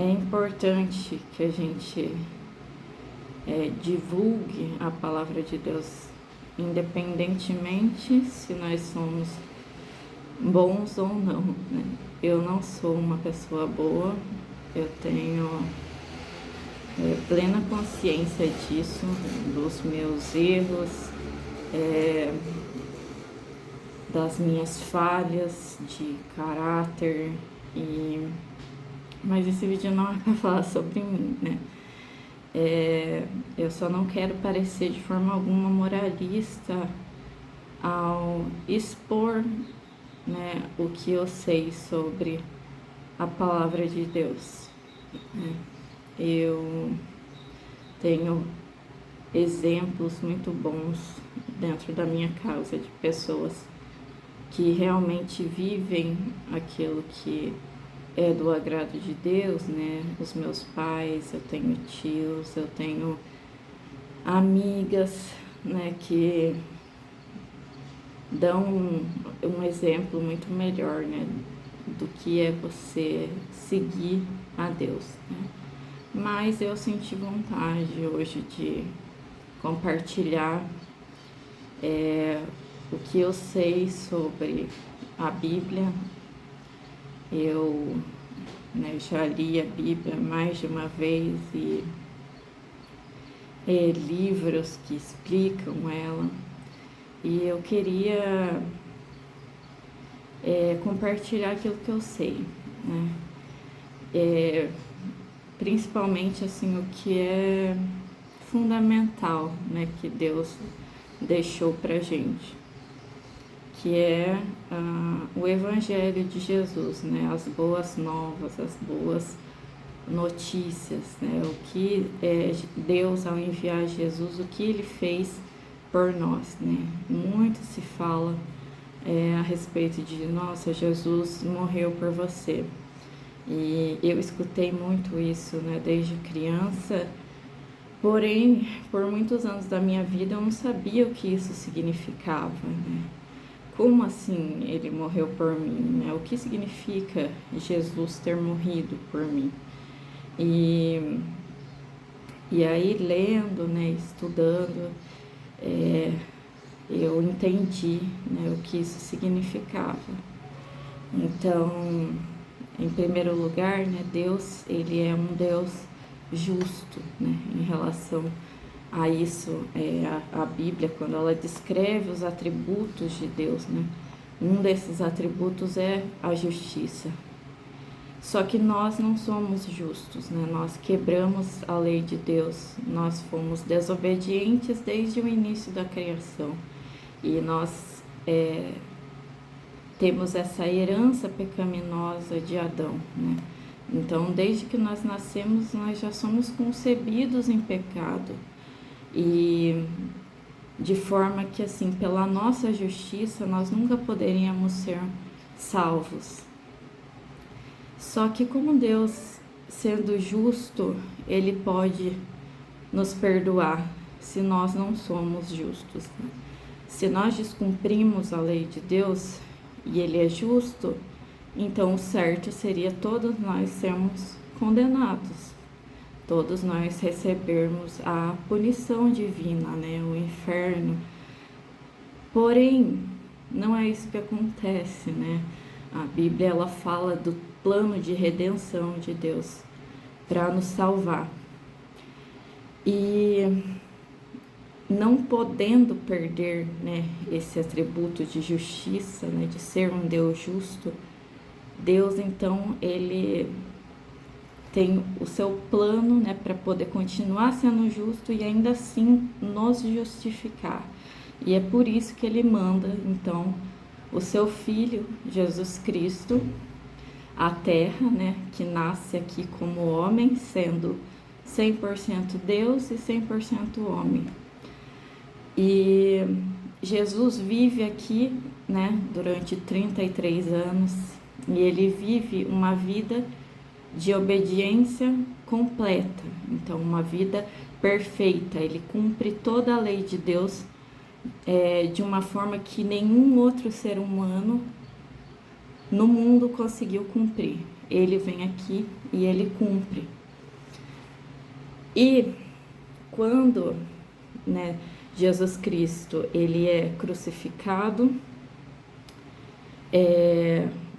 é importante que a gente divulgue a palavra de Deus, independentemente se nós somos bons ou não, né? Eu não sou uma pessoa boa, eu tenho plena consciência disso, dos meus erros, das minhas falhas de caráter, mas esse vídeo não é para falar sobre mim, né? Eu só não quero parecer de forma alguma moralista ao expor, né, o que eu sei sobre a palavra de Deus, né? Eu tenho exemplos muito bons dentro da minha casa de pessoas que realmente vivem aquilo que é do agrado de Deus, né? Os meus pais, eu tenho tios, eu tenho amigas, né, que dão um exemplo muito melhor, né, do que é você seguir a Deus, né? Mas eu senti vontade hoje de compartilhar o que eu sei sobre a Bíblia. Eu, né, já li a Bíblia mais de uma vez e livros que explicam ela. E eu queria compartilhar aquilo que eu sei, né? Principalmente assim o que é fundamental, né, que Deus deixou pra gente, que é o Evangelho de Jesus, né, as boas novas, as boas notícias, né, o que Deus, ao enviar Jesus, o que Ele fez por nós, né? Muito se fala a respeito de, nossa, Jesus morreu por você. E eu escutei muito isso, né, desde criança. Porém, por muitos anos da minha vida, eu não sabia o que isso significava, né? Como assim ele morreu por mim, né? O que significa Jesus ter morrido por mim? E aí, lendo, né, estudando, eu entendi, né, o que isso significava. Então, em primeiro lugar, né, Deus, ele é um Deus justo, né, em relação a isso. A Bíblia, quando ela descreve os atributos de Deus, né, um desses atributos é a justiça. Só que nós não somos justos, né? Nós quebramos a lei de Deus, nós fomos desobedientes desde o início da criação. E nós temos essa herança pecaminosa de Adão, né? Então, desde que nós nascemos, nós já somos concebidos em pecado. E de forma que, assim, pela nossa justiça, nós nunca poderíamos ser salvos. Só que como Deus, sendo justo, Ele pode nos perdoar se nós não somos justos, né? Se nós descumprimos a lei de Deus e Ele é justo, então o certo seria todos nós sermos condenados, todos nós recebermos a punição divina, né? O inferno. Porém, não é isso que acontece, né? A Bíblia, ela fala do plano de redenção de Deus para nos salvar. E não podendo perder, né, esse atributo de justiça, né, de ser um Deus justo, Deus, então, ele tem o seu plano, né, para poder continuar sendo justo e ainda assim nos justificar. E é por isso que ele manda, então, o seu Filho, Jesus Cristo, à Terra, né, que nasce aqui como homem, sendo 100% Deus e 100% homem. E Jesus vive aqui, né, durante 33 anos, e ele vive uma vida de obediência completa, então uma vida perfeita. Ele cumpre toda a lei de Deus de uma forma que nenhum outro ser humano no mundo conseguiu cumprir. ele vem aqui e ele cumpre. E quando, né, Jesus Cristo, ele é crucificado,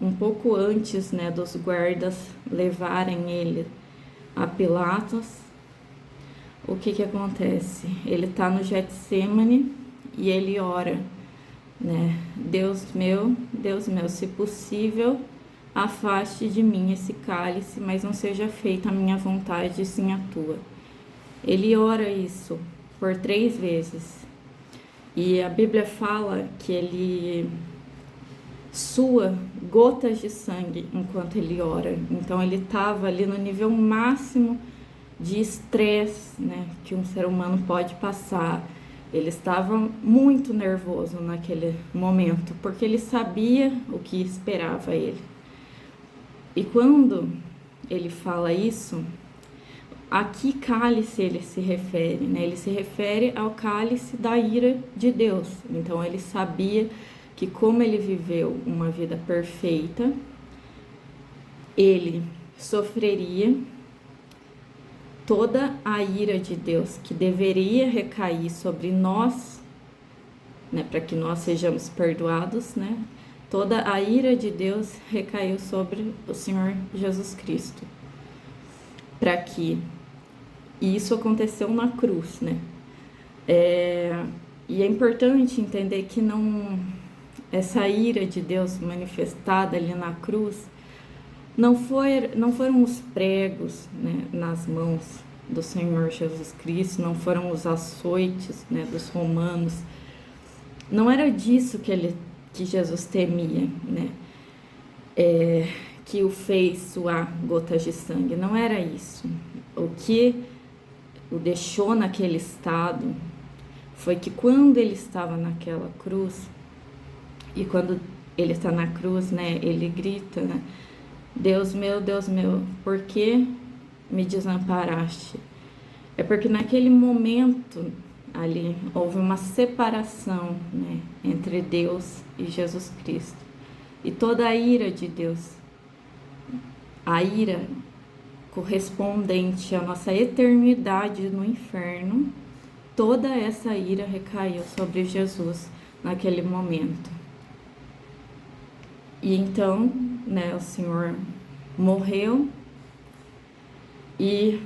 um pouco antes, né, dos guardas levarem ele a Pilatos, o que acontece? Ele está no Getsemane e ele ora, né? Deus meu, se possível, afaste de mim esse cálice, mas não seja feita a minha vontade, sim a tua. Ele ora isso por 3 vezes. E a Bíblia fala que ele sua gotas de sangue enquanto ele ora. Então ele estava ali no nível máximo de estresse, né, que um ser humano pode passar. Ele estava muito nervoso naquele momento, porque ele sabia o que esperava ele. E quando ele fala isso, a que cálice ele se refere, né? Ele se refere ao cálice da ira de Deus. Então ele sabia que, como ele viveu uma vida perfeita, ele sofreria toda a ira de Deus que deveria recair sobre nós, né, para que nós sejamos perdoados, né? Toda a ira de Deus recaiu sobre o Senhor Jesus Cristo. Para que isso aconteceu na cruz, né? E é importante entender que essa ira de Deus manifestada ali na cruz não foram os pregos, né, nas mãos do Senhor Jesus Cristo, não foram os açoites, né, dos romanos. Não era disso que Jesus temia, né? Que o fez suar gotas de sangue. Não era isso. O que o deixou naquele estado foi que, quando ele estava naquela cruz, e quando ele está na cruz, né, ele grita, né, Deus meu, por que me desamparaste? É porque naquele momento ali houve uma separação, né, entre Deus e Jesus Cristo. E toda a ira de Deus, a ira correspondente à nossa eternidade no inferno, toda essa ira recaiu sobre Jesus naquele momento. E então, né, o Senhor morreu e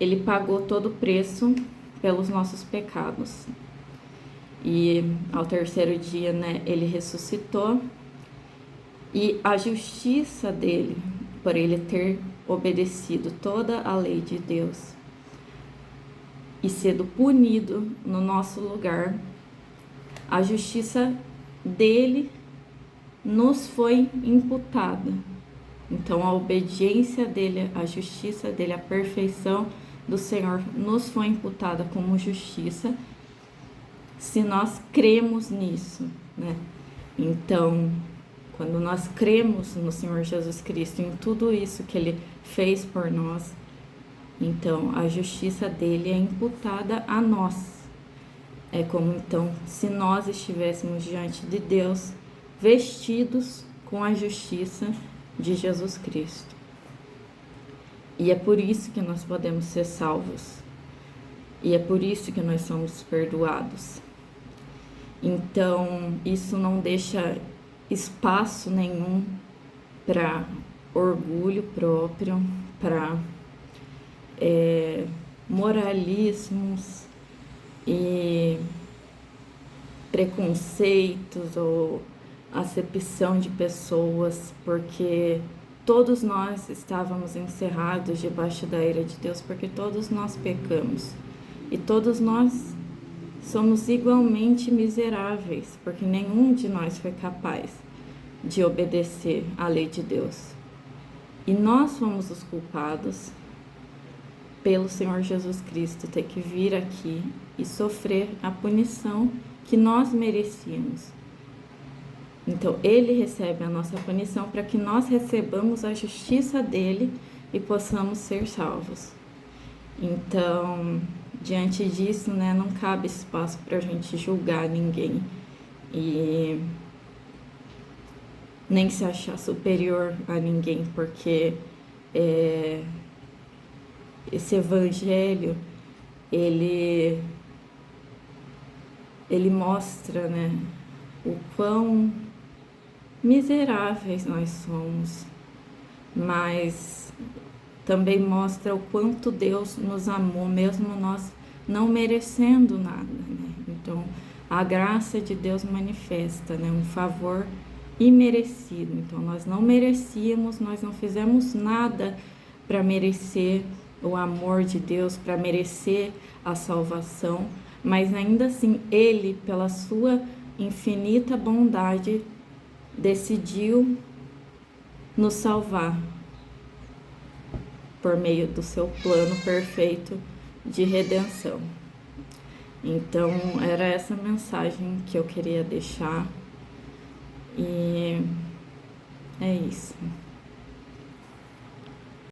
ele pagou todo o preço pelos nossos pecados. E ao 3º dia, né, ele ressuscitou, e a justiça dele, por ele ter obedecido toda a lei de Deus e sido punido no nosso lugar, a justiça dele nos foi imputada. Então a obediência dele, a justiça dele, a perfeição do Senhor nos foi imputada como justiça, se nós cremos nisso, né? Então, quando nós cremos no Senhor Jesus Cristo, em tudo isso que ele fez por nós, então a justiça dele é imputada a nós. É como então se nós estivéssemos diante de Deus, vestidos com a justiça de Jesus Cristo. E é por isso que nós podemos ser salvos. E é por isso que nós somos perdoados. Então, isso não deixa espaço nenhum para orgulho próprio, para moralismos e preconceitos ou acepção de pessoas, porque todos nós estávamos encerrados debaixo da ira de Deus, porque todos nós pecamos e todos nós somos igualmente miseráveis, porque nenhum de nós foi capaz de obedecer à lei de Deus. E nós fomos os culpados pelo Senhor Jesus Cristo ter que vir aqui e sofrer a punição que nós merecíamos. Então, ele recebe a nossa punição para que nós recebamos a justiça dele e possamos ser salvos. Então, diante disso, né, não cabe espaço para a gente julgar ninguém. E nem se achar superior a ninguém, porque esse evangelho, ele mostra, né, o quão miseráveis nós somos, mas também mostra o quanto Deus nos amou, mesmo nós não merecendo nada, né? Então, a graça de Deus manifesta, né, um favor imerecido. Então, nós não merecíamos, nós não fizemos nada para merecer o amor de Deus, para merecer a salvação, mas ainda assim, Ele, pela sua infinita bondade, decidiu nos salvar por meio do seu plano perfeito de redenção. Então, era essa mensagem que eu queria deixar, e é isso.